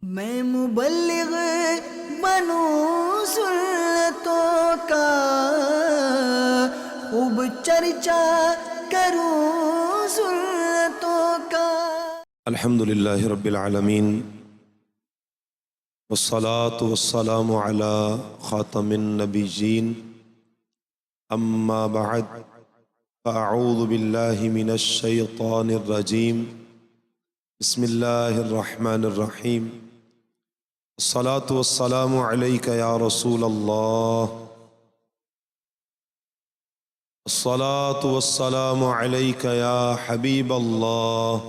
میں مبلغ بنوں سنتوں کا، خوب چرچا کروں سنتوں کا۔ الحمد للہ رب العالمین، والصلاة والسلام علی خاتم النبیین، اما بعد فاعوذ باللہ من الشیطان الرجیم، بسم اللہ الرحمن الرحیم۔ الصلاة والسلام علیک یا رسول اللہ، الصلاة والسلام علیک یا حبیب اللہ،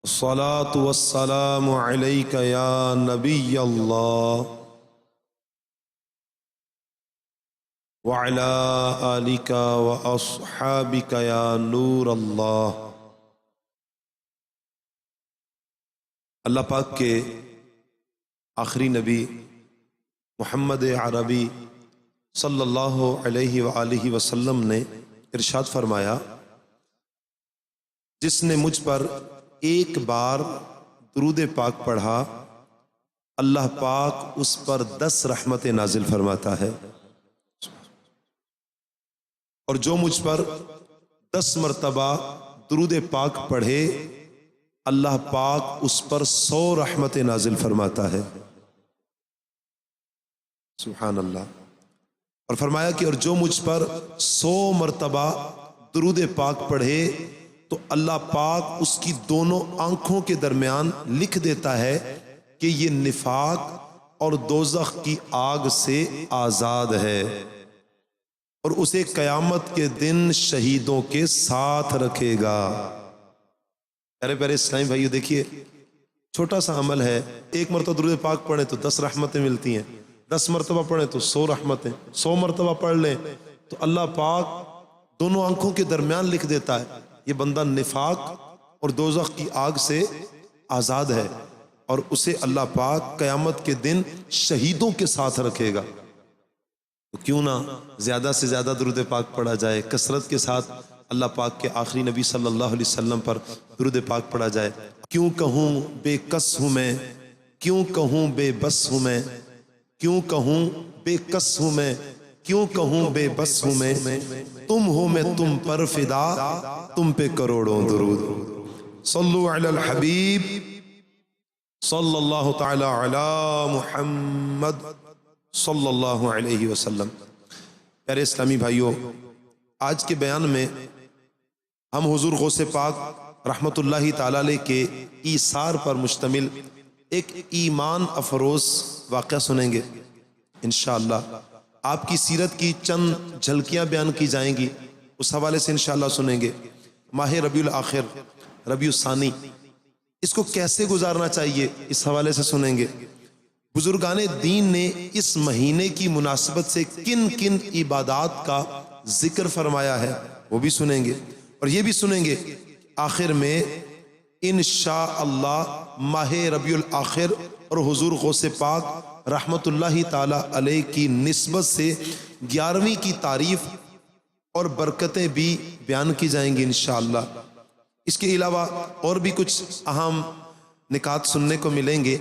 الصلاة والسلام علیک یا نبی اللہ، وعلی آلک واصحابک یا نور اللہ۔ اللہ پاک کے آخری نبی محمد عربی صلی اللہ علیہ وآلہ وسلم نے ارشاد فرمایا، جس نے مجھ پر ایک بار درود پاک پڑھا، اللہ پاک اس پر 10 رحمتیں نازل فرماتا ہے، اور جو مجھ پر 10 مرتبہ درود پاک پڑھے، اللہ پاک اس پر 100 رحمتیں نازل فرماتا ہے۔ سبحان اللہ۔ اور فرمایا کہ اور جو مجھ پر 100 مرتبہ درود پاک پڑھے تو اللہ پاک اس کی دونوں آنکھوں کے درمیان لکھ دیتا ہے کہ یہ نفاق اور دوزخ کی آگ سے آزاد ہے، اور اسے قیامت کے دن شہیدوں کے ساتھ رکھے گا۔ پیارے پیارے اسلامی بھائیو، دیکھیے چھوٹا سا عمل ہے، ایک مرتبہ درود پاک پڑھیں تو 10 رحمتیں ملتی ہیں، 10 مرتبہ پڑھیں تو 100 رحمتیں، 100 مرتبہ پڑھ لیں تو اللہ پاک دونوں آنکھوں کے درمیان لکھ دیتا ہے یہ بندہ نفاق اور دوزخ کی آگ سے آزاد ہے، اور اسے اللہ پاک قیامت کے دن شہیدوں کے ساتھ رکھے گا۔ تو کیوں نہ زیادہ سے زیادہ درود پاک پڑھا جائے، کثرت کے ساتھ اللہ پاک کے آخری نبی صلی اللہ علیہ وسلم پر درود پاک پڑھا جائے۔ کیوں کہوں بے کس ہوں میں، کیوں کہوں بے بس ہوں میں، کیوں کہوں بے کس ہوں میں، کیوں کہوں بے بس ہوں میں، تم ہو میں تم پر فدا، تم پہ کروڑوں درود۔ صلو علی الحبیب صلی اللہ تعالی علی محمد صلی اللہ علیہ وسلم۔ پیارے اسلامی بھائیوں، آج کے بیان میں ہم حضور غوث پاک رحمت اللہ تعالی علیہ کے ایثار پر مشتمل ایک ایمان افروز واقعہ سنیں گے انشاءاللہ۔ آپ کی سیرت کی چند جھلکیاں بیان کی جائیں گی، اس حوالے سے انشاءاللہ سنیں گے۔ ماہ ربیع الاخر، ربیع الثانی، اس کو کیسے گزارنا چاہیے اس حوالے سے سنیں گے۔ بزرگان دین نے اس مہینے کی مناسبت سے کن کن عبادات کا ذکر فرمایا ہے وہ بھی سنیں گے، اور یہ بھی سنیں گے آخر میں انشاءاللہ ماہ ربیع الاخر اور حضور غوث پاک رحمت اللہ تعالی علیہ کی نسبت سے 11ویں کی تعریف اور برکتیں بھی بیان کی جائیں گی انشاءاللہ۔ اس کے علاوہ اور بھی کچھ اہم نکات سننے کو ملیں گے،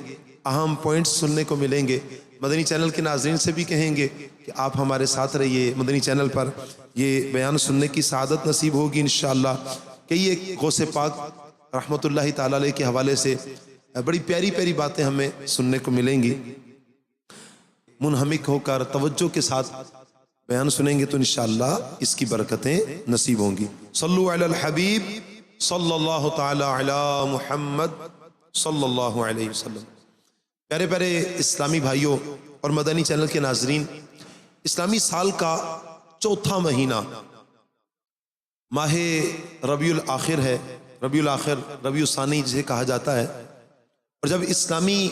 اہم پوائنٹس سننے کو ملیں گے۔ مدنی چینل کے ناظرین سے بھی کہیں گے کہ آپ ہمارے ساتھ رہیے، مدنی چینل پر یہ بیان سننے کی سعادت نصیب ہوگی انشاءاللہ۔ کہ یہ غوث پاک رحمت اللہ تعالی علیہ کے حوالے سے بڑی پیاری پیاری باتیں ہمیں سننے کو ملیں گی۔ منہمک ہو کر توجہ کے ساتھ بیان سنیں گے تو انشاءاللہ اس کی برکتیں نصیب ہوں گی۔ صلو علی الحبیب صلی اللہ تعالی علی محمد صلی اللہ علیہ وسلم۔ پیارے پیارے اسلامی بھائیوں اور مدنی چینل کے ناظرین، اسلامی سال کا چوتھا مہینہ ماہ ربیع الاخر ہے۔ ربیع الاخر، ربیع الثانی جسے کہا جاتا ہے، اور جب اسلامی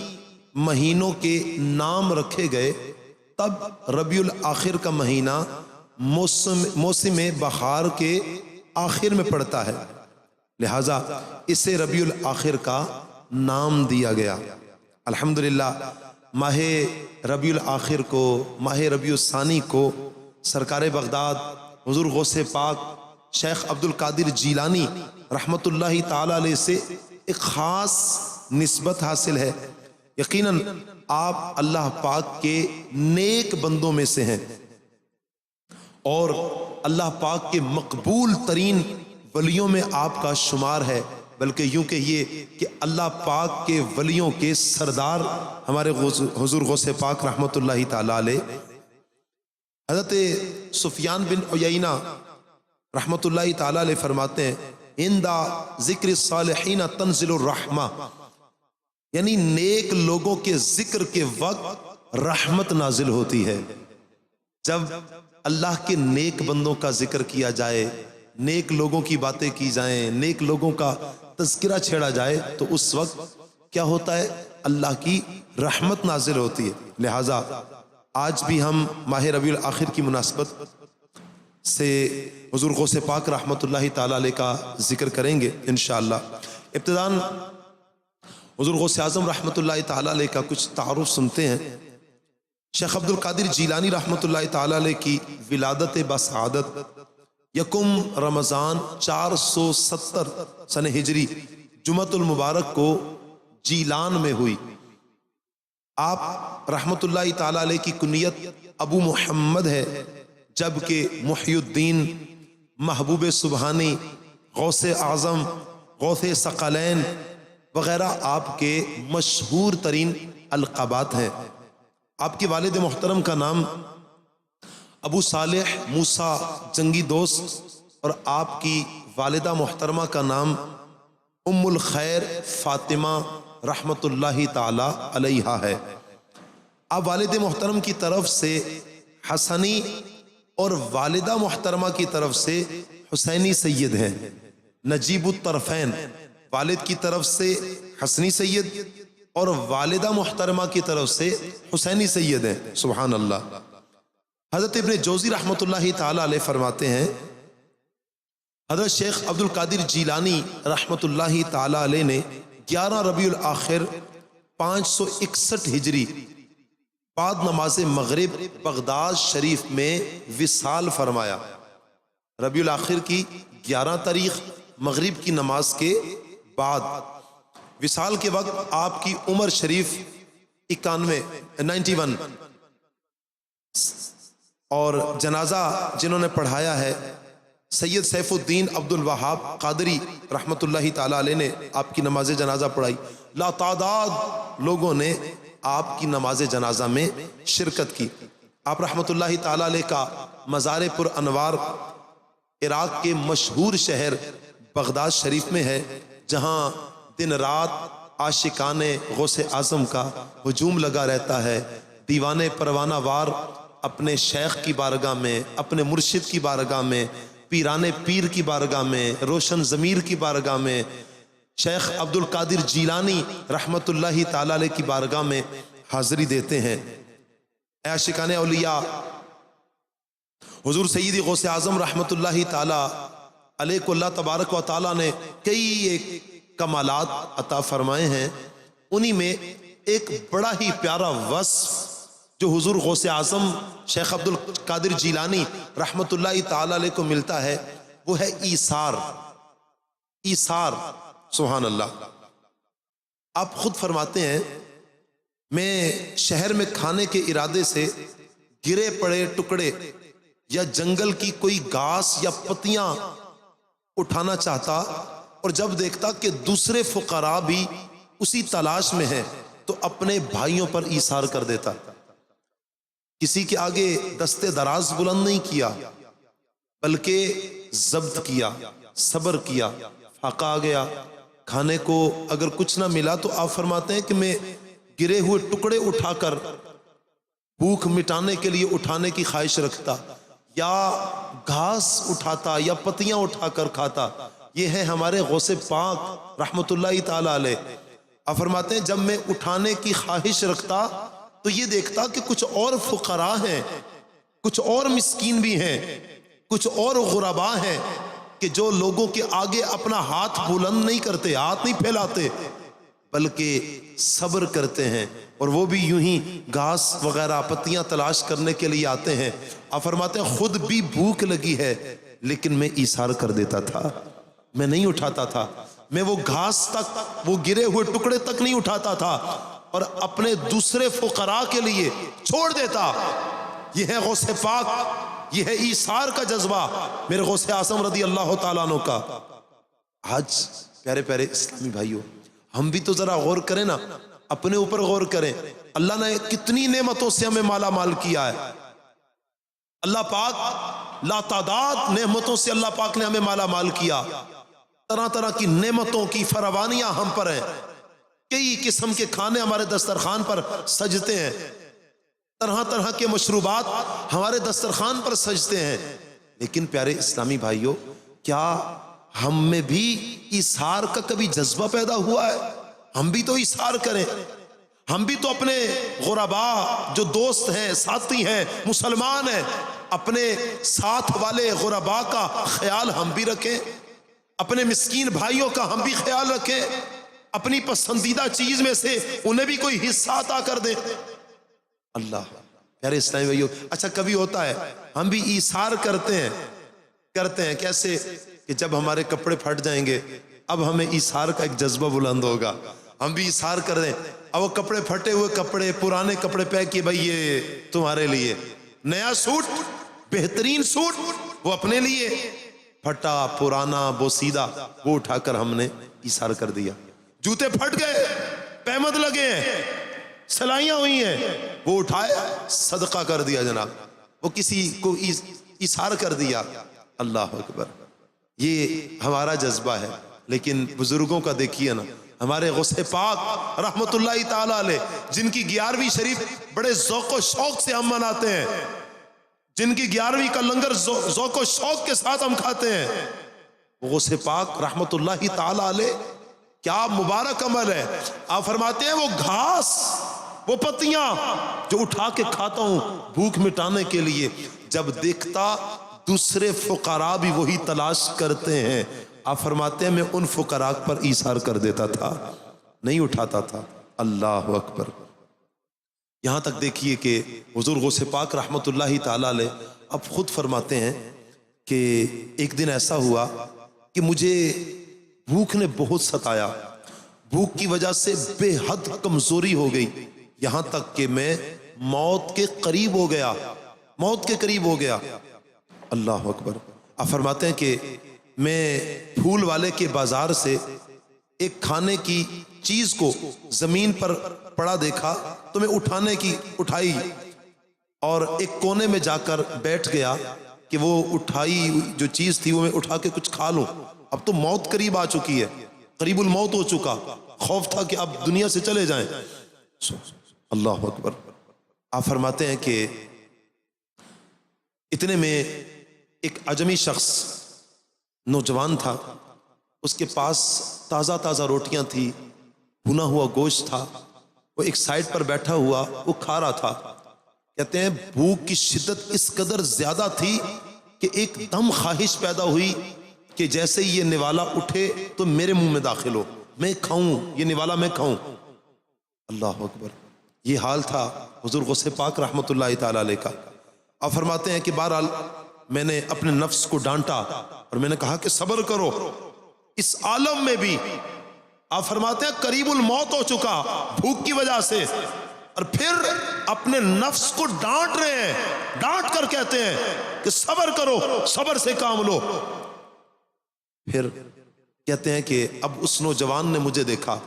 مہینوں کے نام رکھے گئے تب ربیع الاخر کا مہینہ موسم بہار کے آخر میں پڑتا ہے، لہذا اسے ربیع الاخر کا نام دیا گیا۔ الحمدللہ ماہ ربیع الاخر کو، ماہ ربیع الثانی کو سرکار بغداد حضور غوث پاک شیخ عبد القادر جیلانی رحمت اللہ تعالی علیہ سے ایک خاص نسبت حاصل ہے. یقیناً آپ اللہ پاک کے نیک بندوں میں سے ہیں اور اللہ پاک کے مقبول ترین ولیوں میں آپ کا شمار ہے. بلکہ یوں کہیے کہ اللہ پاک کے ولیوں کے سردار ہمارے حضور غوث پاک رحمۃ اللہ تعالی علیہ حضرت سفیان بن عیینہ رحمۃ اللہ تعالی علیہ فرماتے ہیں عند ذکر الصالحین تنزل الرحمہ، یعنی نیک لوگوں کے ذکر کے وقت رحمت نازل ہوتی ہے. جب اللہ کے نیک بندوں کا ذکر کیا جائے، نیک لوگوں کی باتیں کی جائیں، نیک لوگوں کا تذکرہ چھیڑا جائے تو اس وقت کیا ہوتا ہے؟ اللہ کی رحمت نازل ہوتی ہے. لہٰذا آج بھی ہم ماہ ربیع الاخر کی مناسبت سے حضور غوث پاک رحمۃ اللہ تعالی علیہ کا ذکر کریں گے انشاءاللہ. ابتداً حضور غوث اعظم رحمۃ اللہ تعالی علیہ کا کچھ تعارف سنتے ہیں. شیخ عبد القادر جیلانی رحمۃ اللہ تعالی علیہ کی ولادت بسعادت یکم رمضان 470 سن ہجری جمعۃ المبارک کو جیلان میں ہوئی. آپ رحمۃ اللہ تعالی علیہ کی کنیت ابو محمد ہے، جبکہ محی الدین، محبوب سبحانی، غوث اعظم، غوث ثقلین وغیرہ آپ کے مشہور ترین القابات ہیں. آپ کے والد محترم کا نام ابو صالح موسیٰ جنگی دوست اور آپ کی والدہ محترمہ کا نام ام الخیر فاطمہ رحمت اللہ تعالی علیہا ہے. آپ والد محترم کی طرف سے حسنی اور والدہ محترمہ کی طرف سے حسینی سید ہیں. نجیب الطرفین، والد کی طرف سے حسنی سید اور والدہ محترمہ کی طرف سے حسینی سید ہیں. سبحان اللہ. حضرت ابن جوزی رحمت اللہ تعالی علیہ فرماتے ہیں حضرت شیخ عبد القادر جیلانی رحمت اللہ تعالی علیہ نے 11 ربیع الاخر 561 ہجری بعد نماز مغرب بغداد شریف میں وصال فرمایا. ربیع الاخر کی 11 تاریخ مغرب کی نماز کے بعد وصال کے وقت آپ کی عمر شریف 91 اور جنازہ جنہوں نے پڑھایا ہے سید سیف الدین عبد الوہاب قادری رحمت اللہ تعالی علیہ نے آپ کی نماز جنازہ پڑھائی. لا تعداد لوگوں نے آپ کی نماز جنازہ میں شرکت کی. آپ رحمت اللہ تعالی علیہ کا مزار پر انوار عراق کے مشہور شہر بغداد شریف میں ہے، جہاں دن رات عاشقان غوث اعظم کا ہجوم لگا رہتا ہے. دیوانے پروانہ وار اپنے شیخ کی بارگاہ میں، اپنے مرشد کی بارگاہ میں، پیران پیر کی بارگاہ میں، روشن ضمیر کی بارگاہ میں، شیخ عبد القادر جیلانی رحمت اللہ تعالی علیہ کی بارگاہ میں حاضری دیتے ہیں. اے عاشقان اولیاء، حضور سیدی غوث اعظم رحمت اللہ تعالی علیہ کو اللہ تبارک و تعالی نے کئی ایک کمالات عطا فرمائے ہیں. انہی میں ایک بڑا ہی پیارا وصف جو حضور غوث اعظم شیخ عبد القادر جیلانی رحمت اللہ تعالی علیہ کو ملتا ہے، وہ ہے ایثار. ایثار، سبحان اللہ. آپ خود فرماتے ہیں میں شہر میں کھانے کے ارادے سے گرے پڑے ٹکڑے یا جنگل کی کوئی گھاس یا پتیاں اٹھانا چاہتا اور جب دیکھتا کہ دوسرے فقراء بھی اسی تلاش میں ہیں تو اپنے بھائیوں پر ایثار کر دیتا. کسی کے آگے دستے دراز بلند نہیں کیا، بلکہ ضبط کیا، صبر کیا. فاقہ آ گیا، کھانے کو اگر کچھ نہ ملا تو آپ فرماتے ہیں کہ میں گرے ہوئے ٹکڑے اٹھا کر بھوک مٹانے کے لیے اٹھانے کی خواہش رکھتا، یا گھاس اٹھاتا یا پتیاں اٹھا کر کھاتا. یہ ہے ہمارے غوث پاک رحمت اللہ تعالی علیہ. آپ فرماتے ہیں جب میں اٹھانے کی خواہش رکھتا تو یہ دیکھتا کہ کچھ اور فقراء ہیں، کچھ اور مسکین بھی ہیں، کچھ اور غرباء ہیں کہ جو لوگوں کے آگے اپنا ہاتھ بلند نہیں کرتے، ہاتھ نہیں پھیلاتے، بلکہ صبر کرتے ہیں، اور وہ بھی یوں ہی گھاس وغیرہ پتیاں تلاش کرنے کے لیے آتے ہیں. آپ فرماتے ہیں خود بھی بھوک لگی ہے لیکن میں ایثار کر دیتا تھا، میں نہیں اٹھاتا تھا. میں وہ گھاس تک، وہ گرے ہوئے ٹکڑے تک نہیں اٹھاتا تھا اور اپنے دوسرے فقراء کے لیے چھوڑ دیتا۔ یہ ہے غوث پاک، یہ ہے ایثار کا جذبہ میرے غوث اعظم رضی اللہ تعالیٰ عنہ کا۔ آج پیارے پیارے اسلامی بھائیوں، ہم بھی تو ذرا غور کریں نا، اپنے اوپر غور کریں۔ اللہ نے کتنی نعمتوں سے ہمیں مالا مال کیا ہے، اللہ پاک لا تعداد نعمتوں سے اللہ پاک نے ہمیں مالا مال کیا، طرح طرح کی نعمتوں کی فراوانیاں ہم پر ہیں، کئی قسم کے کھانے ہمارے دسترخوان پر سجتے ہیں، طرح طرح کے مشروبات ہمارے دسترخوان پر سجتے ہیں، لیکن پیارے اسلامی بھائیوں، کیا ہم میں بھی ایثار کا کبھی جذبہ پیدا ہوا ہے؟ ہم بھی تو ایثار کریں، ہم بھی تو اپنے غرباء جو دوست ہیں، ساتھی ہیں، مسلمان ہیں، اپنے ساتھ والے غرباء کا خیال ہم بھی رکھیں، اپنے مسکین بھائیوں کا ہم بھی خیال رکھیں، اپنی پسندیدہ چیز میں سے انہیں بھی کوئی حصہ عطا کر دیں۔ اللہ پیارے اسلامی بھائیوں، اچھا کبھی ہوتا ہے ہم بھی ایثار کرتے ہیں کیسے کہ جب ہمارے کپڑے پھٹ جائیں گے اب ہمیں ایثار کا ایک جذبہ بلند ہوگا، ہم بھی ایثار کر دیں۔ اب وہ کپڑے پھٹے ہوئے کپڑے، پرانے کپڑے پیک کیے، بھائی یہ تمہارے لیے، نیا سوٹ، بہترین سوٹ وہ اپنے لیے، پھٹا پرانا بوسیدہ وہ اٹھا کر ہم نے ایثار کر دیا۔ جوتے پھٹ گئے، پہمد لگے ہیں، سلائیاں ہوئی ہیں، وہ اٹھائے صدقہ کر دیا جناب، وہ کسی کو ایثار کر دیا۔ اللہ اکبر، یہ ہمارا جذبہ ہے۔ لیکن بزرگوں کا دیکھیے نا، ہمارے غوث پاک رحمت اللہ تعالی علیہ، جن کی 11ویں شریف بڑے ذوق و شوق سے ہم مناتے ہیں، جن کی 11ویں کا لنگر ذوق و شوق کے ساتھ ہم کھاتے ہیں، وہ غوث پاک رحمت اللہ تعالی علیہ کیا مبارک عمل ہے۔ آپ فرماتے ہیں وہ گھاس، وہ پتیاں جو اٹھا کے کھاتا ہوں بھوک مٹانے کے لیے، جب دیکھتا دوسرے فقراء بھی وہی تلاش کرتے ہیں، آپ فرماتے ہیں میں ان فقراء پر ایثار کر دیتا تھا، نہیں اٹھاتا تھا۔ اللہ اکبر۔ یہاں تک دیکھیے کہ حضور غوث پاک رحمت اللہ تعالی علیہ اب خود فرماتے ہیں کہ ایک دن ایسا ہوا کہ مجھے بھوک نے بہت ستایا، بھوک کی وجہ سے بے حد کمزوری ہو گئی، یہاں تک کہ میں موت کے قریب ہو گیا، موت کے قریب ہو گیا۔ اللہ اکبر۔ آپ فرماتے ہیں کہ میں پھول والے کے بازار سے ایک کھانے کی چیز کو زمین پر پڑا دیکھا تو میں اٹھائی اور ایک کونے میں جا کر بیٹھ گیا کہ وہ اٹھائی جو چیز تھی وہ میں اٹھا کے کچھ کھا لوں۔ اب تو موت قریب آ چکی ہے، قریب الموت ہو چکا، خوف تھا کہ اب دنیا سے چلے جائیں۔ اللہ اکبر۔ آپ فرماتے ہیں کہ اتنے میں ایک عجمی شخص نوجوان تھا، اس کے پاس تازہ تازہ روٹیاں تھی، بھنا ہوا گوشت تھا، وہ ایک سائڈ پر بیٹھا ہوا وہ کھا رہا تھا۔ کہتے ہیں بھوک کی شدت اس قدر زیادہ تھی کہ ایک دم خواہش پیدا ہوئی کہ جیسے یہ نوالا اٹھے تو میرے منہ میں داخل ہو، میں کھاؤں، یہ نوالا میں کھاؤں۔ اللہ اکبر۔ یہ حال تھا حضور غوث پاک رحمت اللہ تعالی علیہ کا۔ آپ فرماتے ہیں کہ بہرحال میں نے اپنے نفس کو ڈانٹا اور میں نے کہا کہ صبر کرو، اس عالم میں بھی آپ فرماتے ہیں قریب الموت ہو چکا بھوک کی وجہ سے، اور پھر اپنے نفس کو ڈانٹ رہے ہیں، ڈانٹ کر کہتے ہیں کہ صبر کرو، صبر سے کام لو۔ پھر کہتے ہیں کہ اب اس نوجوان نے مجھے دیکھا،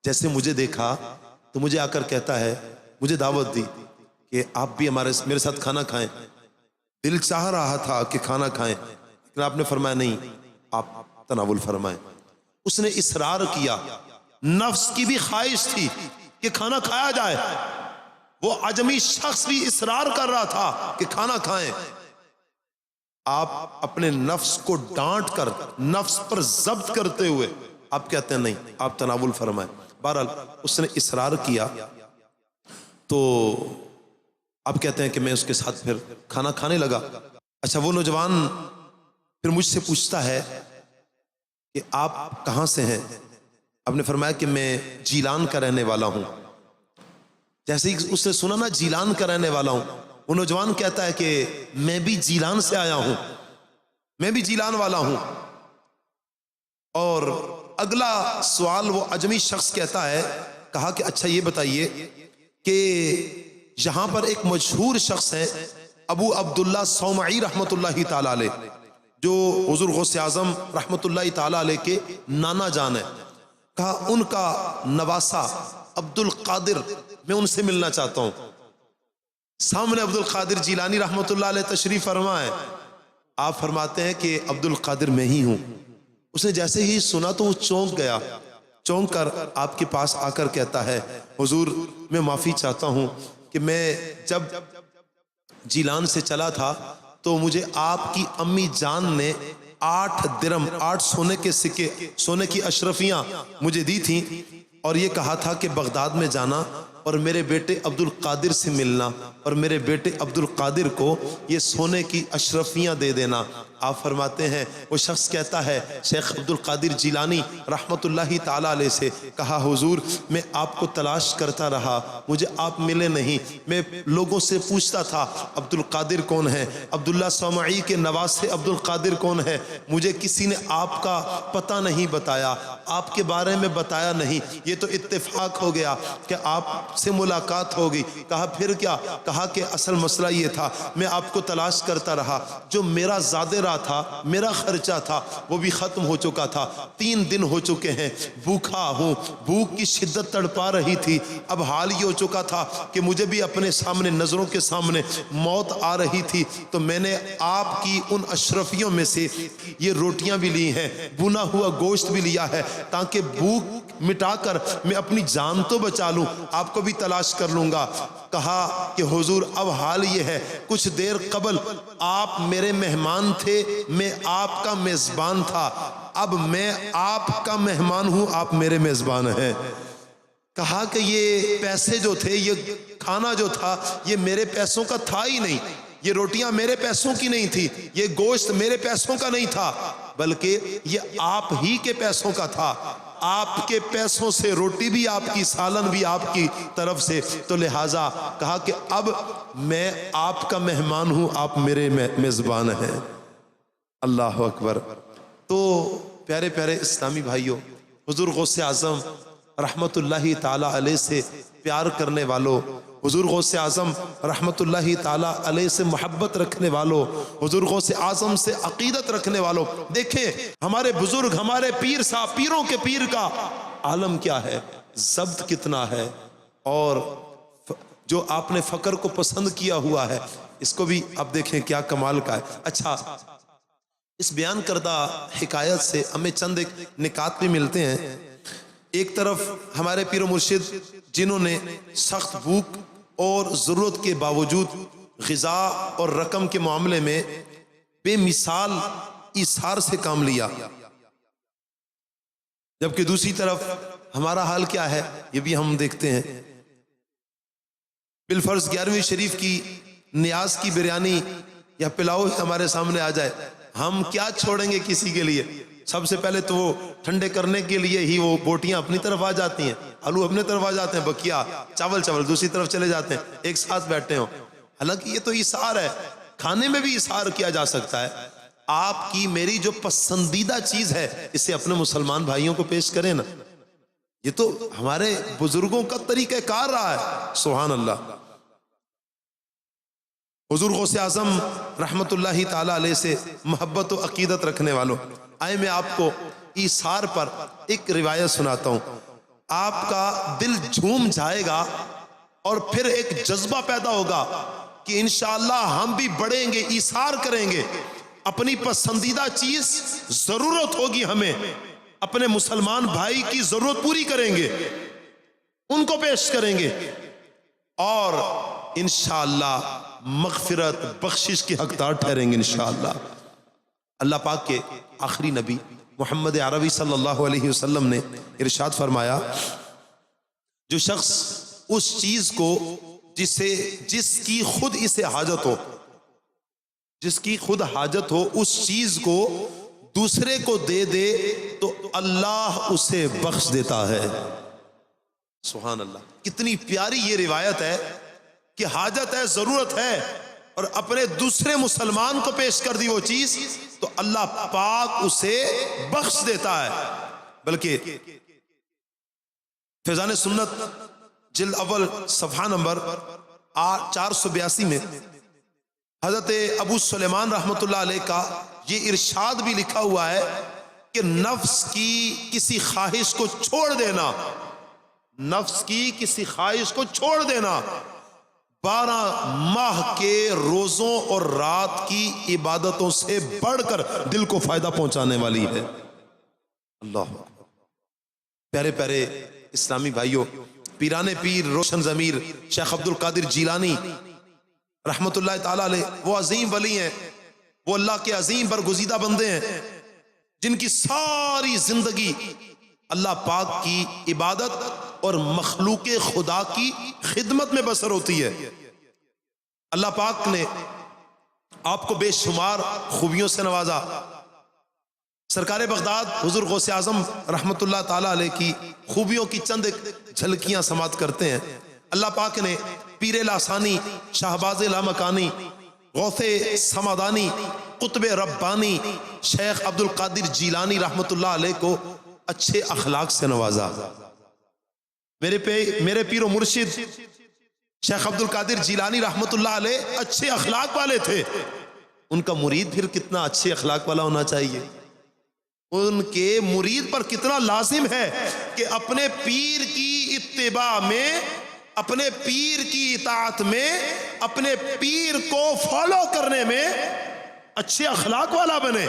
جیسے مجھے دیکھا تو مجھے آ کر کہتا ہے، مجھے دعوت دی کہ آپ بھی میرے ساتھ کھانا کھائیں۔ دل چاہ رہا تھا کہ کھانا کھائیں، لیکن آپ نے فرمایا نہیں، آپ تناول فرمائیں۔ اس نے اصرار کیا، نفس کی بھی خواہش تھی کہ کھانا کھایا جائے، وہ عجمی شخص بھی اصرار کر رہا تھا کہ کھانا کھائیں۔ آپ اپنے نفس کو ڈانٹ کر، نفس پر ضبط کرتے ہوئے آپ کہتے ہیں نہیں، آپ تناول فرمائیں۔ بہرحال اس نے اصرار کیا تو آپ کہتے ہیں کہ میں اس کے ساتھ پھر کھانا کھانے لگا۔ اچھا وہ نوجوان پھر مجھ سے پوچھتا ہے کہ آپ کہاں سے ہیں؟ آپ نے فرمایا کہ میں جیلان کا رہنے والا ہوں۔ جیسے ہی اس نے سنا نا جیلان کا رہنے والا ہوں، وہ نوجوان کہتا ہے کہ میں بھی جیلان سے آیا ہوں، میں بھی جیلان والا ہوں۔ اور اگلا سوال وہ اجمی شخص کہتا ہے، کہا کہ اچھا یہ بتائیے کہ یہاں پر ایک مشہور شخص ہے ابو عبداللہ صومعی رحمۃ اللہ تعالی علیہ، جو حضور غوث اعظم رحمۃ اللہ تعالی علیہ کے نانا جان ہے، کہا ان کا نواسا عبد القادر، میں ان سے ملنا چاہتا ہوں۔ سامنے عبد القادر جیلانی رحمۃ اللہ علیہ تشریف فرما ہے، آپ فرماتے ہیں کہ عبد القادر میں ہی ہوں۔ اس نے جیسے ہی سنا تو وہ چونک گیا، چونک کر آپ کے پاس آ کر کہتا ہے، حضور میں معافی چاہتا ہوں کہ میں جب جیلان سے چلا تھا تو مجھے آپ کی امی جان نے 8 درم، 8 سونے کے سکے، سونے کی اشرفیاں مجھے دی تھیں، اور یہ کہا تھا کہ بغداد میں جانا اور میرے بیٹے عبد القادر سے ملنا، اور میرے بیٹے عبد القادر کو یہ سونے کی اشرفیاں دے دینا۔ آپ فرماتے ہیں وہ شخص کہتا ہے شیخ عبد القادر جیلانی رحمت اللہ تعالی علیہ سے، کہا حضور میں آپ کو تلاش کرتا رہا، مجھے آپ ملے نہیں، میں لوگوں سے پوچھتا تھا عبد القادر کون ہے، عبداللہ صومعی کے نواسے عبد القادر کون ہے، مجھے کسی نے آپ کا پتہ نہیں بتایا، آپ کے بارے میں بتایا نہیں۔ یہ تو اتفاق ہو گیا کہ آپ سے ملاقات ہوگی۔ کہا پھر کیا؟ کہا کہ اصل مسئلہ یہ تھا میں آپ کو تلاش کرتا رہا، جو میرا زادہ تھا، میرا خرچہ تھا، وہ بھی ختم ہو چکا تھا، 3 دن ہو چکے ہیں، بھوکا ہوں، بھوک کی شدت تڑپا رہی تھی، اب حال یہ ہو چکا تھا کہ مجھے بھی اپنے سامنے، نظروں کے سامنے موت آ رہی تھی، تو میں نے آپ کی ان اشرفیوں میں سے یہ روٹیاں بھی لی ہیں، بنا ہوا گوشت بھی لیا ہے، تاکہ بھوک مٹا کر میں اپنی جان تو بچا لوں، آپ کو بھی تلاش کر لوں گا۔ کہا کہ حضور اب حال یہ ہے، کچھ دیر قبل آپ میرے مہمان تھے، میں آپ کا میزبان تھا، اب میں آپ کا مہمان ہوں، آپ میرے میزبان ہیں۔ کہا کہ یہ پیسے جو تھے، یہ کھانا جو تھا، یہ میرے پیسوں کا تھا ہی نہیں، یہ روٹیاں میرے پیسوں کی نہیں تھی، یہ گوشت میرے پیسوں کا نہیں تھا، بلکہ یہ آپ ہی کے پیسوں کا تھا، آپ کے پیسوں سے روٹی بھی آپ کی، سالن بھی آپ کی طرف سے، تو لہٰذا کہا کہ اب میں آپ کا مہمان ہوں، آپ میرے میزبان ہیں۔ اللہ اکبر۔ تو پیارے پیارے اسلامی بھائیوں، حضور غوث اعظم رحمت اللہ تعالی علیہ سے پیار کرنے والوں، حضور غوث اعظم رحمت اللہ تعالی علیہ سے محبت رکھنے والوں، حضور غوث اعظم سے عقیدت رکھنے والوں، دیکھیں ہمارے بزرگ، ہمارے پیر صاحب، پیروں کے پیر کا عالم کیا ہے، ضبط کتنا ہے، اور جو آپ نے فقر کو پسند کیا ہوا ہے، اس کو بھی اب دیکھیں کیا کمال کا ہے۔ اچھا، اس بیان کردہ حکایت سے ہمیں چند ایک نکات بھی ملتے ہیں۔ ایک طرف ہمارے پیر و مرشد جنہوں نے سخت بھوک اور ضرورت کے باوجود غذا اور رقم کے معاملے میں بے مثال ایثار سے کام لیا، جبکہ دوسری طرف ہمارا حال کیا ہے یہ بھی ہم دیکھتے ہیں۔ بالفرض 11ویں شریف کی نیاز کی بریانی یا پلاؤ ہمارے سامنے آ جائے، ہم کیا چھوڑیں گے کسی کے لیے؟ سب سے پہلے تو وہ ٹھنڈے کرنے کے لیے ہی وہ بوٹیاں اپنی طرف آ جاتی ہیں، آلو اپنے طرف آ جاتے ہیں، بکیا چاول دوسری طرف چلے جاتے ہیں، ایک ساتھ بیٹھے ہوں۔ حالانکہ یہ تو ایثار ہے، کھانے میں بھی ایثار کیا جا سکتا ہے۔ آپ کی میری جو پسندیدہ چیز ہے اسے اپنے مسلمان بھائیوں کو پیش کریں نا، یہ تو ہمارے بزرگوں کا طریقہ کار رہا ہے۔ سبحان اللہ۔ حضور غوث اعظم رحمت اللہ تعالی علیہ سے محبت و عقیدت رکھنے والوں، آئے میں آپ کو ایثار پر ایک روایت سناتا ہوں، آپ کا دل جھوم جائے گا اور پھر ایک جذبہ پیدا ہوگا کہ انشاءاللہ ہم بھی بڑھیں گے، ایثار کریں گے، اپنی پسندیدہ چیز ضرورت ہوگی ہمیں، اپنے مسلمان بھائی کی ضرورت پوری کریں گے، ان کو پیش کریں گے، اور انشاءاللہ مغفرت بخشش کے حقدار ٹھہریں گے انشاءاللہ۔ اللہ پاک کے آخری نبی محمد عربی صلی اللہ علیہ وسلم نے ارشاد فرمایا، جو شخص اس چیز کو جس کی خود اسے حاجت ہو، جس کی خود حاجت ہو، اس چیز کو دوسرے کو دے دے تو اللہ اسے بخش دیتا ہے۔ سبحان اللہ، کتنی پیاری یہ روایت ہے کہ حاجت ہے، ضرورت ہے، اور اپنے دوسرے مسلمان کو پیش کر دی وہ چیز تو اللہ پاک اسے بخش دیتا ہے۔ بلکہ فیضان سنت جلد اول صفحہ نمبر 482 میں حضرت ابو سلیمان رحمۃ اللہ علیہ کا یہ ارشاد بھی لکھا ہوا ہے کہ نفس کی کسی خواہش کو چھوڑ دینا، نفس کی کسی خواہش کو چھوڑ دینا 12 ماہ کے روزوں اور رات کی عبادتوں سے بڑھ کر دل کو فائدہ پہنچانے والی ہے۔ اللہ پیارے پیارے اسلامی بھائیوں، پیران پیر روشن ضمیر شیخ عبد القادر جیلانی رحمت اللہ تعالی علیہ وہ عظیم ولی ہیں، وہ اللہ کے عظیم برگزیدہ بندے ہیں جن کی ساری زندگی اللہ پاک کی عبادت اور مخلوق خدا کی خدمت میں بسر ہوتی ہے۔ اللہ پاک نے آپ کو بے شمار خوبیوں سے نوازا۔ سرکار بغداد حضور غوث اعظم رحمت اللہ تعالی علیہ کی خوبیوں کی چند ایک جھلکیاں سماعت کرتے ہیں۔ اللہ پاک نے پیر لاسانی، شہباز لامکانی، غوث سمادانی، قطب ربانی شیخ عبد القادر جیلانی رحمت اللہ علیہ کو اچھے اخلاق سے نوازا۔ میرے پیر و مرشد شیخ عبد القادر جیلانی رحمت اللہ علیہ اچھے اخلاق والے تھے۔ ان کا مرید پھر کتنا اچھے اخلاق والا ہونا چاہیے؟ ان کے مرید پر کتنا لازم ہے کہ اپنے پیر کی اتباع میں، اپنے پیر کی اطاعت میں، اپنے پیر کو فالو کرنے میں اچھے اخلاق والا بنے،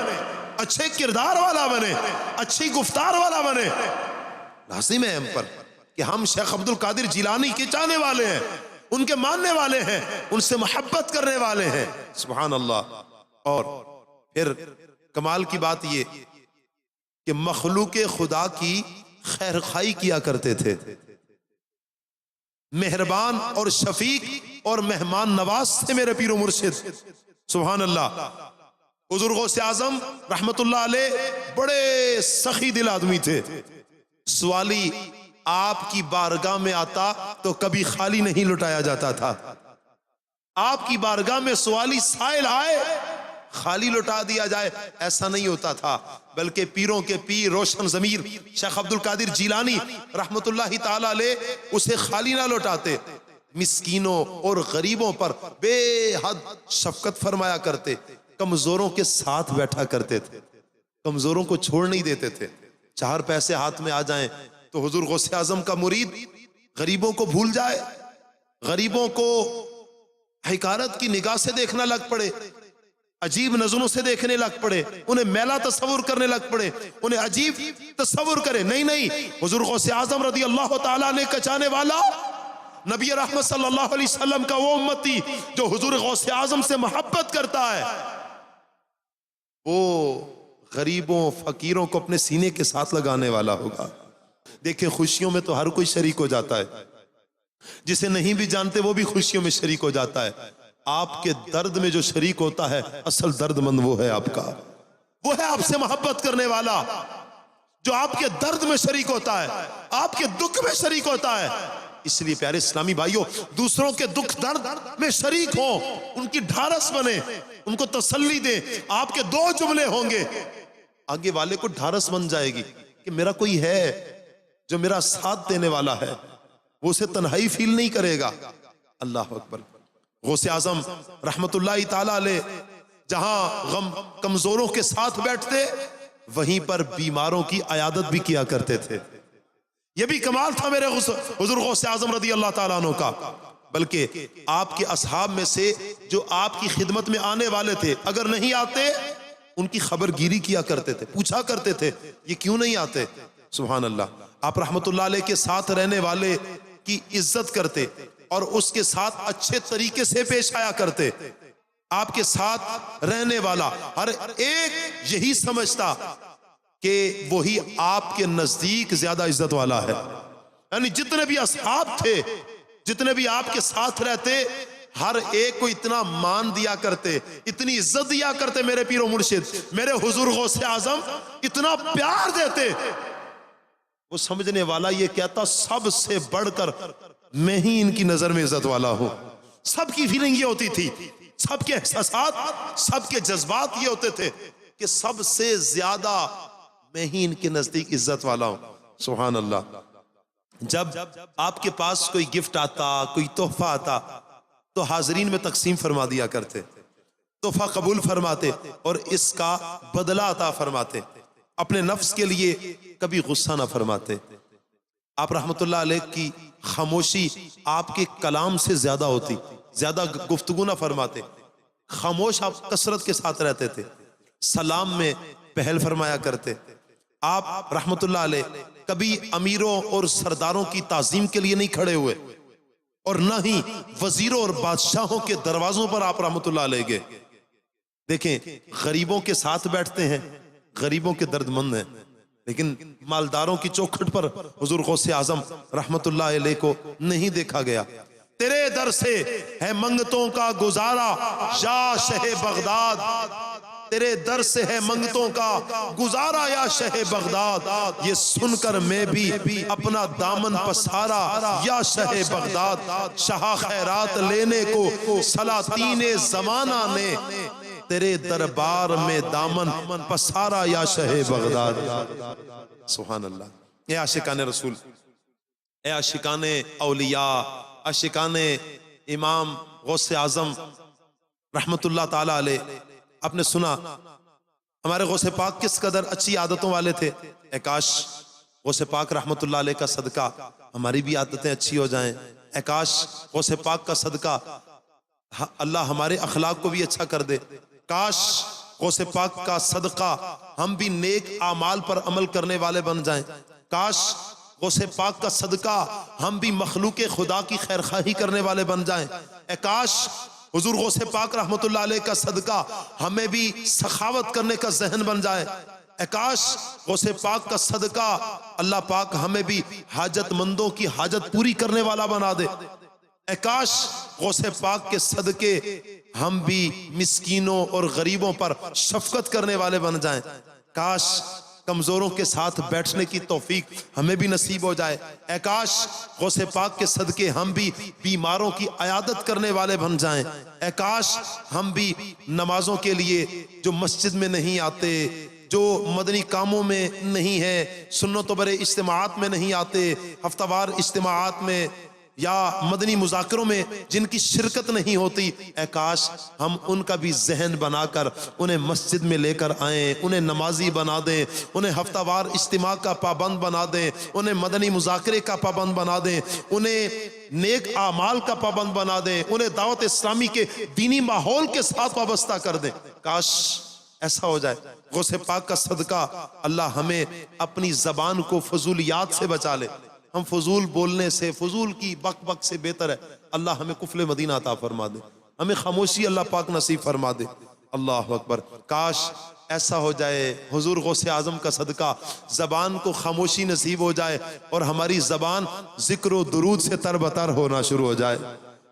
اچھے کردار والا بنے، اچھی گفتار والا بنے۔ لازم ہے ہم پر کہ ہم شیخ عبد القادر جیلانی کے چاہنے والے ہیں، ان کے ماننے والے ہیں، ان سے محبت کرنے والے ہیں۔ سبحان اللہ۔ اور پھر کمال کی بات یہ کہ مخلوق خدا کی خیر خواہی کیا کرتے تھے، مہربان اور شفیق اور مہمان نواز تھے میرے پیر و مرشد۔ سبحان اللہ۔ حضور غوث اعظم رحمت اللہ علیہ بڑے سخی دل آدمی تھے۔ سوالی آپ کی بارگاہ میں آتا تو کبھی خالی نہیں لٹایا جاتا تھا۔ آپ کی بارگاہ میں سوالی سائل آئے خالی لٹا دیا جائے ایسا نہیں ہوتا تھا، بلکہ پیروں کے پیر روشن ضمیر شیخ عبد القادر جیلانی رحمت اللہ تعالی علیہ اسے خالی نہ لوٹاتے، مسکینوں اور غریبوں پر بے حد شفقت فرمایا کرتے، کمزوروں کے ساتھ بیٹھا کرتے تھے، کمزوروں کو چھوڑ نہیں دیتے تھے۔ 4 پیسے ہاتھ میں آ جائیں تو حضور غوث اعظم کا مرید غریبوں کو بھول جائے، غریبوں کو حقارت کی نگاہ سے دیکھنا لگ پڑے، عجیب نظروں سے دیکھنے لگ پڑے، انہیں میلا تصور کرنے لگ پڑے، انہیں عجیب تصور کرے۔ نہیں، حضور غوث اعظم رضی اللہ تعالیٰ عنہ کا چاہنے والا، نبی رحمت صلی اللہ علیہ وسلم کا وہ امتی جو حضور غوث اعظم سے محبت کرتا ہے، وہ غریبوں فقیروں کو اپنے سینے کے ساتھ لگانے والا ہوگا۔ دیکھیں خوشیوں میں تو ہر کوئی شریک ہو جاتا ہے، جسے نہیں بھی جانتے وہ بھی خوشیوں میں شریک ہو جاتا ہے۔ آپ کے درد میں جو شریک ہوتا ہے اصل درد مند وہ ہے آپ کا، وہ ہے آپ سے محبت کرنے والا جو آپ کے درد میں شریک ہوتا ہے، آپ کے دکھ میں شریک ہوتا ہے۔ اس لیے پیارے اسلامی بھائیوں، دوسروں کے دکھ درد میں شریک ہوں، ان کی ڈھارس بنے، ان کو تسلی دیں۔ آپ کے 2 جملے ہوں گے، آگے والے کو ڈھارس بن جائے گی کہ میرا کوئی ہے جو میرا ساتھ دینے والا ہے، وہ اسے تنہائی فیل نہیں کرے گا۔ اللہ اکبر۔ غوث اعظم رحمت اللہ تعالی علیہ جہاں غم کمزوروں کے ساتھ بیٹھتے، وہیں پر بیماروں کی عیادت بھی کیا کرتے تھے۔ یہ بھی کمال تھا میرے حضور غوث اعظم رضی اللہ تعالیٰ عنہ کا۔ بلکہ آپ کے اصحاب میں سے جو آپ کی خدمت میں آنے والے تھے، اگر نہیں آتے ان کی خبر گیری کیا کرتے تھے، پوچھا کرتے تھے یہ کیوں نہیں آتے۔ سبحان اللہ۔ آپ رحمت اللہ علیہ کے ساتھ رہنے والے کی عزت کرتے اور اس کے ساتھ اچھے طریقے سے پیش آیا کرتے۔ آپ کے ساتھ رہنے والا ہر ایک یہی سمجھتا کہ وہی آپ کے نزدیک زیادہ عزت والا ہے۔ یعنی جتنے بھی اصحاب تھے، جتنے بھی آپ کے ساتھ رہتے، ہر ایک کو اتنا مان دیا کرتے، اتنی عزت دیا کرتے میرے پیر و مرشد، میرے حضور غوث اعظم اتنا پیار دیتے۔ وہ سمجھنے والا یہ کہتا سب سے بڑھ کر میں ہی ان کی نظر میں عزت والا ہوں۔ سب کی فیلنگ یہ ہوتی تھی، سب کے احساسات، سب کے جذبات یہ ہوتے تھے کہ سب سے زیادہ میں ہی ان کے نزدیک عزت والا ہوں. سبحان اللہ. جب آپ کے پاس کوئی گفٹ آتا، کوئی تحفہ آتا تو حاضرین میں تقسیم فرما دیا کرتے، تحفہ قبول فرماتے اور اس کا بدلہ عطا فرماتے. اپنے نفس کے لیے کبھی غصہ نہ فرماتے. آپ رحمت اللہ علیہ کی خاموشی آپ کے کلام سے زیادہ ہوتی، زیادہ گفتگو نہ فرماتے. خاموش آپ کثرت کے ساتھ رہتے تھے. سلام میں پہل فرمایا کرتے. آپ رحمت اللہ علیہ کبھی امیروں اور سرداروں کی تعظیم کے لیے نہیں کھڑے ہوئے اور نہ ہی وزیروں اور بادشاہوں کے دروازوں پر آپ رحمت اللہ علیہ گئے. دیکھیں غریبوں کے ساتھ بیٹھتے ہیں، غریبوں کے درد مند ہیں، لیکن مالداروں کی چوکھٹ پر حضور غوث اعظم رحمت اللہ علیہ کو نہیں دیکھا گیا. تیرے در سے ہے منگتوں کا گزارا یا شہ بغداد، تیرے در سے ہے منگتوں کا گزارا یا شہ بغداد. یہ سن کر میں بھی اپنا دامن پسارا یا شہ بغداد. شاہ خیرات لینے کو سلاطین زمانہ نے تیرے دربار میں دامن پسارا یا شہ بغداد. سبحان اللہ. اے عاشقان رسول، اے عاشقان اولیاء، عاشقان امام غوث اعظم رحمت اللہ تعالی علیہ، آپ نے سنا ہمارے غوث پاک کس قدر اچھی عادتوں والے تھے. اے کاش غوث پاک رحمت اللہ علیہ کا صدقہ ہماری بھی عادتیں اچھی ہو جائیں. اے کاش غوث پاک کا صدقہ اللہ ہمارے اخلاق کو بھی اچھا کر دے. کاش غوث پاک کا صدقہ ہم بھی نیک اعمال پر عمل کرنے والے بن جائیں. کاش غوث پاک کا صدقہ ہم بھی مخلوق خدا کی خیرخواہی کرنے والے بن جائیں. اے کاش حضور غوث پاک رحمت اللہ علیہ کا صدقہ ہمیں بھی سخاوت کرنے کا ذہن بن جائے. اے کاش غوث پاک کا صدقہ اللہ پاک ہمیں بھی حاجت مندوں کی حاجت پوری کرنے والا بنا دے. اے کاش غوث پاک کے صدقے ہم بھی مسکینوں اور غریبوں پر شفقت کرنے والے بن جائیں. کاش کمزوروں کے ساتھ بیٹھنے کی توفیق ہمیں بھی نصیب ہو جائے. اے کاش غوث پاک کے صدقے ہم بھی بیماروں کی عیادت کرنے والے بن جائیں. اے کاش ہم بھی نمازوں کے لیے جو مسجد میں نہیں آتے، جو مدنی کاموں میں نہیں ہے، سنت و برے اجتماعات میں نہیں آتے، ہفتہ وار اجتماعات میں یا مدنی مذاکروں میں جن کی شرکت نہیں ہوتی، اے کاش ہم ان کا بھی ذہن بنا کر انہیں مسجد میں لے کر آئیں، انہیں نمازی بنا دیں، انہیں ہفتہ وار اجتماع کا پابند بنا دیں، انہیں مدنی مذاکرے کا پابند بنا دیں، انہیں نیک اعمال کا پابند بنا دیں، انہیں دعوت اسلامی کے دینی ماحول کے ساتھ وابستہ کر دیں. کاش ایسا ہو جائے. غوث پاک کا صدقہ اللہ ہمیں اپنی زبان کو فضولیات سے بچا لے. ہم فضول بولنے سے، فضول کی بک بک سے بہتر ہے اللہ ہمیں قفل مدینہ عطا فرما دے، ہمیں خاموشی اللہ پاک نصیب فرما دے. اللہ اکبر. کاش ایسا ہو جائے حضور غوث اعظم کا صدقہ زبان کو خاموشی نصیب ہو جائے اور ہماری زبان ذکر و درود سے تر بتر ہونا شروع ہو جائے.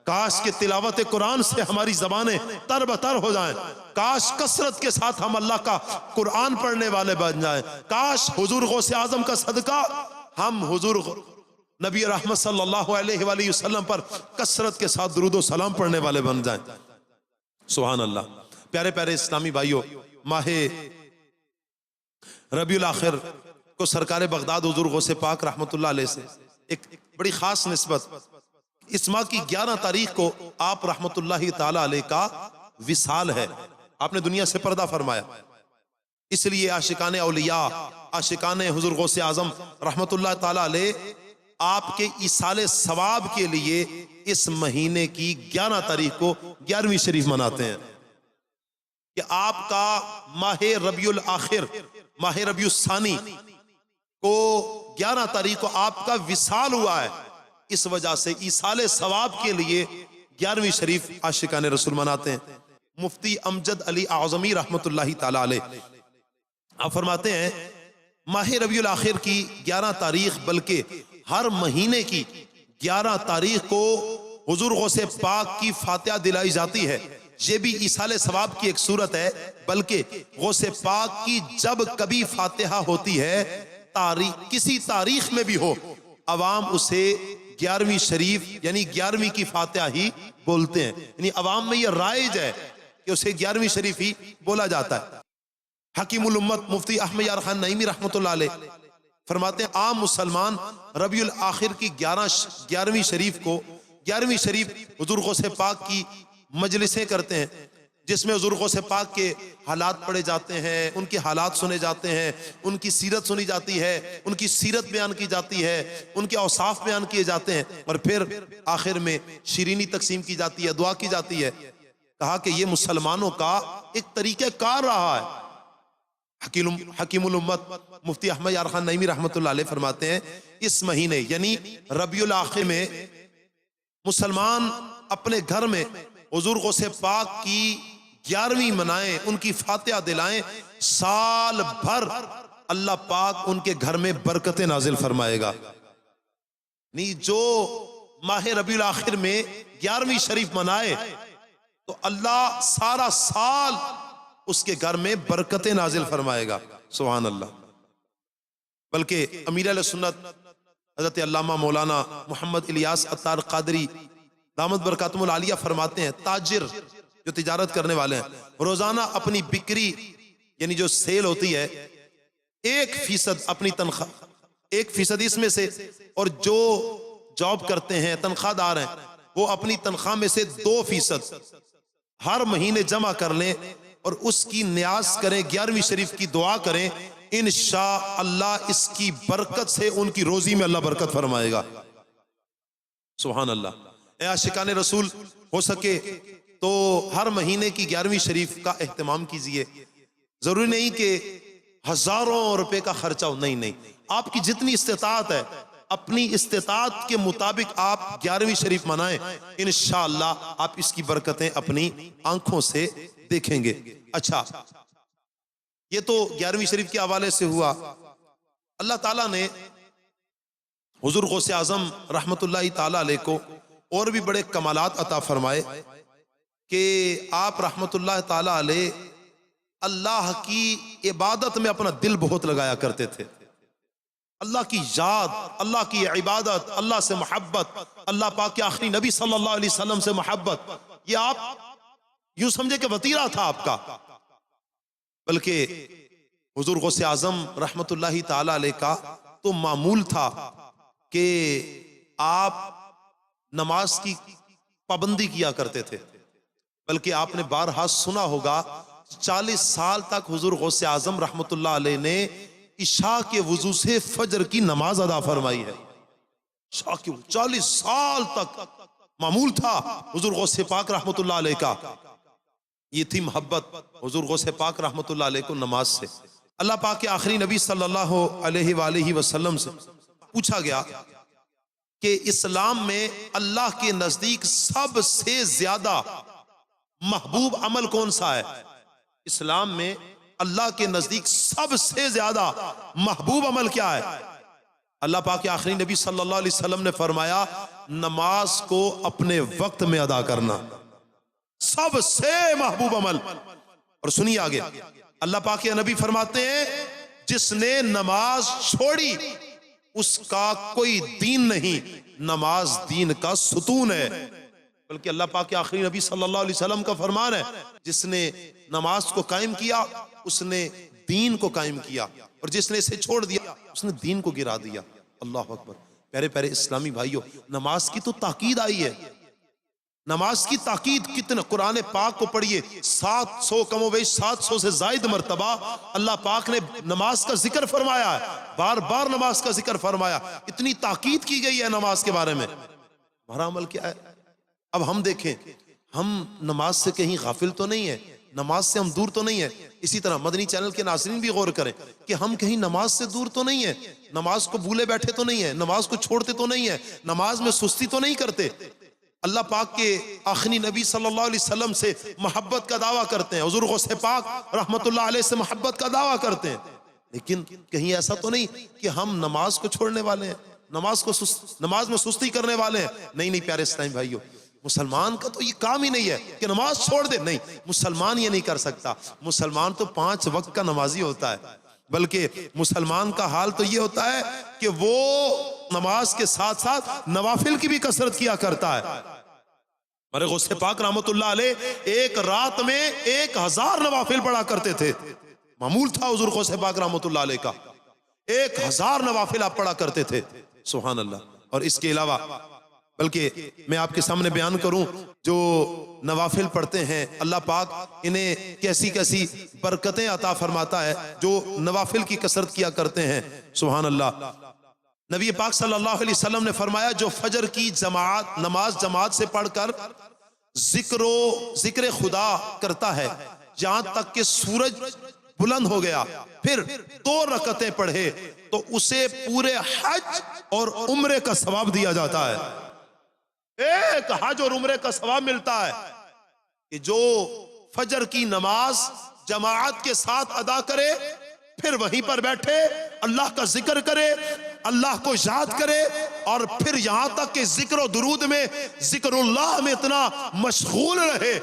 کاش کہ تلاوت قرآن سے ہماری زبانیں تر بتر ہو جائیں. کاش کثرت کے ساتھ ہم اللہ کا قرآن پڑھنے والے بن جائیں. کاش حضور غوث اعظم کا صدقہ ہم حضور نبی رحمت صلی اللہ علیہ وآلہ وسلم پر کثرت کے ساتھ درود و سلام پڑھنے والے بن جائیں. سبحان اللہ. پیارے پیارے اسلامی بھائیوں، ماہ ربیع الاخر کو سرکار بغداد حضور غوث پاک رحمت اللہ علیہ سے ایک بڑی خاص نسبت. اس ماہ کی 11 تاریخ کو آپ رحمت اللہ تعالی علیہ کا وصال ہے. آپ نے دنیا سے پردہ فرمایا. اس لیے عاشقان اولیاء، عاشقان حضور غوث اعظم رحمت اللہ تعالی علیہ آپ کے ایصال ثواب کے لیے اس مہینے کی 11 تاریخ کو 11ویں شریف مناتے ہیں کہ آپ کا ماہ ربیع الاخر، ماہ ربیع الثانی کو 11 تاریخ کو آپ کا وصال ہوا ہے. اس وجہ سے ایصال ثواب کے لیے 11ویں شریف عاشقان رسول مناتے ہیں. مفتی امجد علی اعظمی رحمت اللہ تعالی علیہ آپ فرماتے ہیں ماہ ربیع الاخر کی 11 تاریخ بلکہ ہر مہینے کی 11 تاریخ کو حضور غوث پاک کی فاتحہ دلائی جاتی ہے. یہ بھی ایصال ثواب کی ایک صورت ہے، بلکہ غوث پاک کی جب کبھی فاتحہ ہوتی ہے کسی تاریخ میں بھی ہو، عوام اسے 11ویں شریف یعنی 11ویں کی فاتحہ ہی بولتے ہیں. یعنی عوام میں یہ رائج ہے کہ اسے 11ویں شریف ہی بولا جاتا ہے. حکیم الامت مفتی احمد یار خان نعیمی رحمۃ اللہ علیہ فرماتے ہیں عام مسلمان ربیع الاخر کی 11ویں شریف حضور غوث پاک کی مجلسیں کرتے ہیں، جس میں حضور غوث پاک کے حالات پڑھے جاتے ہیں، ان کے حالات سنے جاتے ہیں، ان کی سیرت سنی جاتی ہے، ان کی سیرت بیان کی جاتی ہے، ان کے اوصاف بیان کیے جاتے ہیں، اور پھر آخر میں شیرینی تقسیم کی جاتی ہے، دعا کی جاتی ہے۔ کہا کہ یہ مسلمانوں کا ایک طریقہ کار رہا ہے۔ حکیم الامت مفتی احمد یار خان نعیمی رحمۃ اللہ علیہ فرماتے ہیں اس مہینے یعنی ربیع الاخر میں مسلمان اپنے گھر میں حضور غوث پاک کی 11ویں منائیں، ان کی فاتحہ دلائیں، سال بھر اللہ پاک ان کے گھر میں برکتیں نازل فرمائے گا۔ نہیں جو ماہ ربیع الاخر میں 11ویں شریف منائے تو اللہ سارا سال اس کے گھر میں برکتیں نازل فرمائے گا، سبحان اللہ۔ بلکہ امیر اہل سنت حضرت علامہ مولانا محمد الیاس عطار قادری دامت برکاتہم العالیہ فرماتے ہیں تاجر جو تجارت کرنے والے ہیں روزانہ اپنی بکری یعنی جو سیل ہوتی ہے 1% اپنی تنخواہ 1% اس میں سے، اور جو جاب کرتے ہیں تنخواہ دار ہیں وہ اپنی تنخواہ میں سے 2% ہر مہینے جمع کر لیں اور اس کی نیاز کریں، 11ویں شریف کی دعا کریں، انشاءاللہ اس کی برکت سے ان کی روزی میں اللہ برکت فرمائے گا، سبحان اللہ۔ اے عاشقان رسول، ہو سکے تو ہر مہینے کی 11ویں شریف کا اہتمام کیجئے۔ ضروری نہیں کہ ہزاروں روپے کا خرچہ ہو، نہیں، آپ کی جتنی استطاعت ہے اپنی استطاعت کے مطابق آپ 11ویں شریف منائیں، انشاءاللہ آپ اس کی برکتیں اپنی آنکھوں سے دیکھیں گے۔ اچھا، یہ تو 11ویں شریف کے حوالے سے ہوا۔ اللہ تعالیٰ نے حضور غوث اعظم رحمت اللہ تعالیٰ علیہ کو اور بھی بڑے کمالات عطا فرمائے کہ آپ رحمت اللہ تعالیٰ علیہ اللہ کی عبادت میں اپنا دل بہت لگایا کرتے تھے۔ اللہ کی یاد، اللہ کی عبادت، اللہ سے محبت، اللہ پاک کے آخری نبی صلی اللہ علیہ وسلم سے محبت، یہ آپ یوں سمجھے کہ وطیرہ تھا آپ کا۔ بلکہ حضور غوث اعظم رحمت اللہ تعالیٰ علیہ کا تو معمول تھا کہ آپ نماز کی پابندی کیا کرتے تھے، بلکہ آپ نے بارہا سنا ہوگا 40 سال تک حضور غوث اعظم رحمت اللہ علیہ نے عشاء کے وضو سے فجر کی نماز ادا فرمائی ہے۔ 40 سال تک معمول تھا حضور غوث پاک رحمت اللہ علیہ کا۔ یہ تھی محبت حضور غوث پاک رحمت اللہ علیہ کو نماز سے۔ اللہ پاک کے آخری نبی صلی اللہ علیہ وآلہ وسلم سے پوچھا گیا کہ اسلام میں اللہ کے نزدیک سب سے زیادہ محبوب عمل کون سا ہے؟ اسلام میں اللہ کے نزدیک سب سے زیادہ محبوب عمل کیا ہے؟ اللہ پاک کے آخری نبی صلی اللہ علیہ وسلم نے فرمایا نماز کو اپنے وقت میں ادا کرنا، سب سے محبوب عمل۔ اور سنیے آگے، اللہ پاک کے نبی فرماتے ہیں جس نے نماز چھوڑی اس کا کوئی دین نہیں، نماز دین کا ستون ہے۔ بلکہ اللہ پاک کے آخری نبی صلی اللہ علیہ وسلم کا فرمان ہے جس نے نماز کو قائم کیا اس نے دین کو قائم کیا، اور جس نے اسے چھوڑ دیا اس نے دین کو گرا دیا۔ اللہ اکبر۔ پیارے پیارے اسلامی بھائیوں، نماز کی تو تاکید آئی ہے، نماز کی تاکید کتنا قرآن پاک کو پڑھیے 700 کم و بیش 700 سے زائد مرتبہ اللہ پاک نے نماز کا ذکر فرمایا ہے، بار بار نماز کا ذکر فرمایا، اتنی تاکید کی گئی ہے نماز کے بارے میں۔ ہمارا عمل کیا ہے؟ اب ہم دیکھیں، ہم نماز سے کہیں غافل تو نہیں ہے، نماز سے ہم دور تو نہیں ہے۔ اسی طرح مدنی چینل کے ناظرین بھی غور کریں کہ ہم کہیں نماز سے دور تو نہیں ہے، نماز کو بھولے بیٹھے تو نہیں ہے، نماز کو چھوڑتے تو نہیں ہے، نماز میں سستی تو نہیں کرتے، اللہ پاک کے آخری نبی صلی اللہ علیہ وسلم سے محبت کا دعویٰ کرتے ہیں، حضور غوث پاک رحمت اللہ علیہ سے محبت کا دعویٰ کرتے ہیں، لیکن کہیں ایسا تو نہیں کہ ہم نماز کو چھوڑنے والے ہیں، نماز میں سستی کرنے والے ہیں؟ نہیں پیارے اسلامی بھائیوں، مسلمان کا تو یہ کام ہی نہیں ہے کہ نماز چھوڑ دے، نہیں، مسلمان یہ نہیں کر سکتا۔ مسلمان تو 5 وقت کا نمازی ہوتا ہے، بلکہ مسلمان کا حال تو یہ ہوتا ہے کہ وہ نماز کے ساتھ ساتھ نوافل کی بھی کثرت کیا کرتا ہے۔ ہمارے غوث پاک رحمت اللہ علیہ ایک رات میں 1000 نوافل پڑھا کرتے تھے، معمول تھا حضور غوث پاک رحمۃ اللہ علیہ کا، 1000 نوافل آپ پڑھا کرتے تھے، سبحان اللہ۔ اور اس کے علاوہ بلکہ میں آپ کے سامنے بیان کروں، جو نوافل پڑھتے ہیں اللہ پاک انہیں کیسی کیسی برکتیں عطا فرماتا ہے جو نوافل کی کثرت کیا کرتے ہیں، سبحان اللہ۔ نبی پاک صلی اللہ علیہ وسلم نے فرمایا جو فجر کی نماز جماعت سے پڑھ کر ذکر خدا کرتا ہے جہاں تک کہ سورج بلند ہو گیا، پھر 2 رکعتیں پڑھے تو اسے پورے حج اور عمرے کا ثواب دیا جاتا ہے۔ ایک حج اور عمرے کا ثواب ملتا ہے کہ جو فجر کی نماز جماعت کے ساتھ ادا کرے، پھر وہیں پر بیٹھے اللہ کا ذکر کرے، اللہ کو یاد کرے، اور پھر یہاں تک کہ ذکر و درود میں، ذکر اللہ میں اتنا مشغول رہے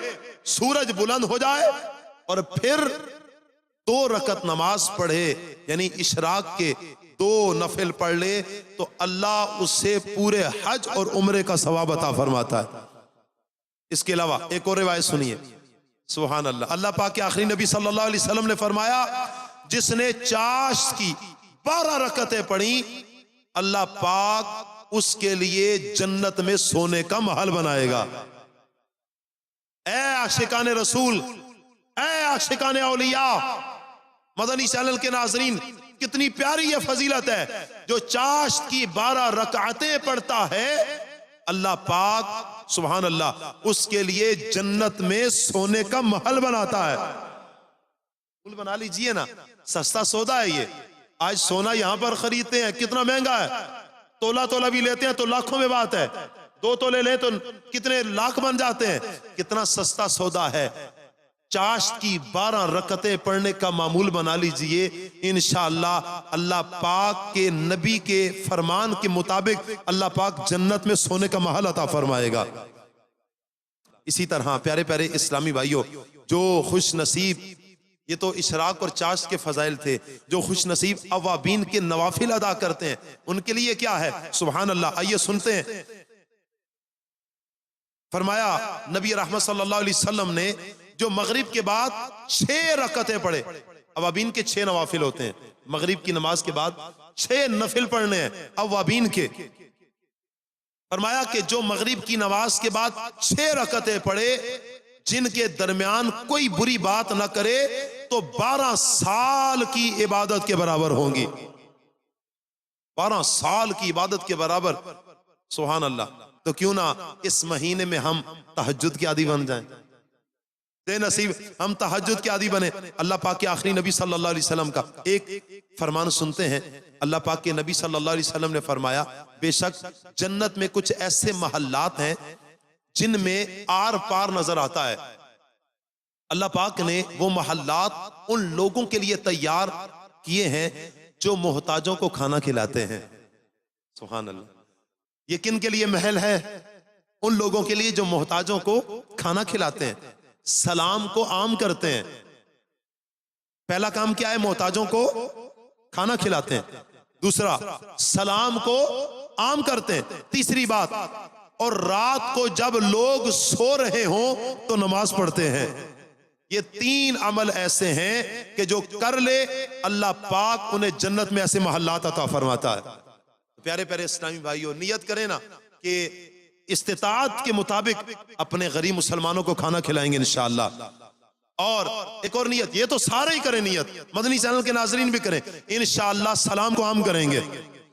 سورج بلند ہو جائے، اور پھر 2 رکعت نماز پڑھے، یعنی اشراق کے 2 نفل پڑھ لے تو اللہ اس سے پورے حج اور عمرے کا ثواب عطا فرماتا ہے۔ اس کے علاوہ ایک اور روایت سنیے، سبحان اللہ۔ اللہ پاک کے آخری نبی صلی اللہ علیہ وسلم نے فرمایا جس نے چاشت کی 12 رکعتیں پڑھی، اللہ پاک اس کے لیے جنت میں سونے کا محل بنائے گا۔ اے عاشقان رسول، اے عاشقان اولیاء، مدنی چینل کے ناظرین، کتنی پیاری یہ فضیلت ہے، جو چاشت کی 12 رکعتیں پڑھتا ہے اللہ پاک سبحان اللہ اس کے لیے جنت میں سونے کا محل بناتا ہے۔ محل بنا لیجئے نا، سستا سودا ہے یہ۔ آج سونا یہاں پر خریدتے ہیں کتنا مہنگا ہے، تولہ بھی لیتے ہیں تو لاکھوں میں بات ہے، 2 تولے لیں تو کتنے لاکھ بن جاتے ہیں، کتنا سستا سودا ہے۔ چاشت کی 12 رکعتیں پڑھنے کا معمول بنا لیجئے، انشاءاللہ اللہ پاک کے نبی کے فرمان کے مطابق اللہ پاک جنت میں سونے کا محل عطا فرمائے گا۔ اسی طرح پیارے پیارے اسلامی بھائیوں، جو خوش نصیب، یہ تو اشراق اور چاشت کے فضائل تھے، جو خوش نصیب اوابین کے نوافل ادا کرتے ہیں ان کے لیے کیا ہے، سبحان اللہ۔ آئیے سنتے ہیں، فرمایا نبی رحمت صلی اللہ علیہ وسلم نے جو مغرب کے بعد 6 رکعتیں پڑھے، اوابین کے 6 نوافل ہوتے ہیں، مغرب کی نماز کے بعد 6 نفل پڑھنے ہیں اوابین کے، فرمایا کہ جو مغرب کی نماز کے بعد 6 رکعتیں پڑھے جن کے درمیان کوئی بری بات نہ کرے تو 12 سال کی عبادت کے برابر ہوں گی، 12 سال کی عبادت کے برابر، سبحان اللہ۔ تو کیوں نہ اس مہینے میں ہم تہجد کے عادی بن جائیں، دے نصیب ہم تہجد کے عادی بنے۔ اللہ پاک کے آخری نبی صلی اللہ علیہ وسلم کا ایک فرمان سنتے ہیں، اللہ پاک کے نبی صلی اللہ علیہ وسلم نے فرمایا بے شک جنت میں کچھ ایسے محلات ہیں جن میں آر پار نظر آتا ہے، اللہ پاک نے وہ محلات ان لوگوں کے لیے تیار کیے ہیں جو محتاجوں کو کھانا کھلاتے ہیں، سبحان اللہ۔ یہ کن کے لیے محل ہے؟ ان لوگوں کے لیے جو محتاجوں کو کھانا کھلاتے ہیں، سلام کو عام کرتے ہیں۔ پہلا کام کیا ہے؟ محتاجوں کو کھانا کھلاتے ہیں، دوسرا سلام کو عام کرتے ہیں، تیسری بات اور رات کو جب لوگ سو رہے ہوں تو نماز پڑھتے ہیں۔ یہ 3 عمل ایسے ہیں کہ جو کر لے اللہ پاک انہیں جنت میں ایسے محلات عطا فرماتا ہے۔ پیارے پیارے اسلامی بھائیوں، نیت کریں نا کہ استطاعت کے مطابق اپنے غریب مسلمانوں کو کھانا کھلائیں گے انشاءاللہ۔ اور ایک اور نیت، یہ تو سارے ہی کریں نیت، مدنی چینل کے ناظرین بھی کریں، انشاءاللہ سلام کو عام کریں گے،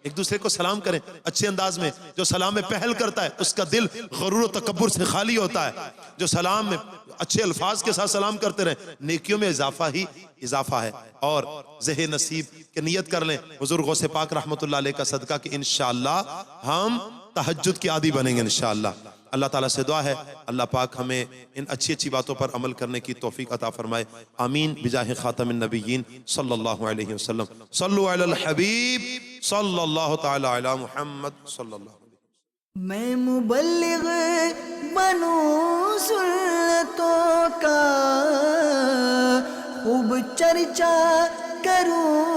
ایک دوسرے کو سلام کریں اچھے انداز میں۔ جو سلام میں پہل کرتا ہے اس کا دل غرور و تکبر سے خالی ہوتا ہے، جو سلام میں اچھے الفاظ کے ساتھ سلام کرتے رہیں، نیکیوں میں اضافہ ہی اضافہ ہے۔ اور ذہن نصیب کہ نیت کر لیں حضور غوث پاک رحمت اللہ علیہ کا صدقہ کہ انشاءاللہ ہم تہجد کے عادی بنیں گے انشاءاللہ۔ اللہ تعالیٰ سے دعا ہے اللہ پاک ہمیں ان اچھی اچھی باتوں پر عمل کرنے کی توفیق عطا فرمائے، آمین بجاہ خاتم النبیین صلی اللہ علیہ وسلم۔ صلو علی الحبیب صلی اللہ تعالی علی محمد صلی اللہ علیہ وسلم۔ میں مبلغ بنوں سنتوں کا خوب چرچا کروں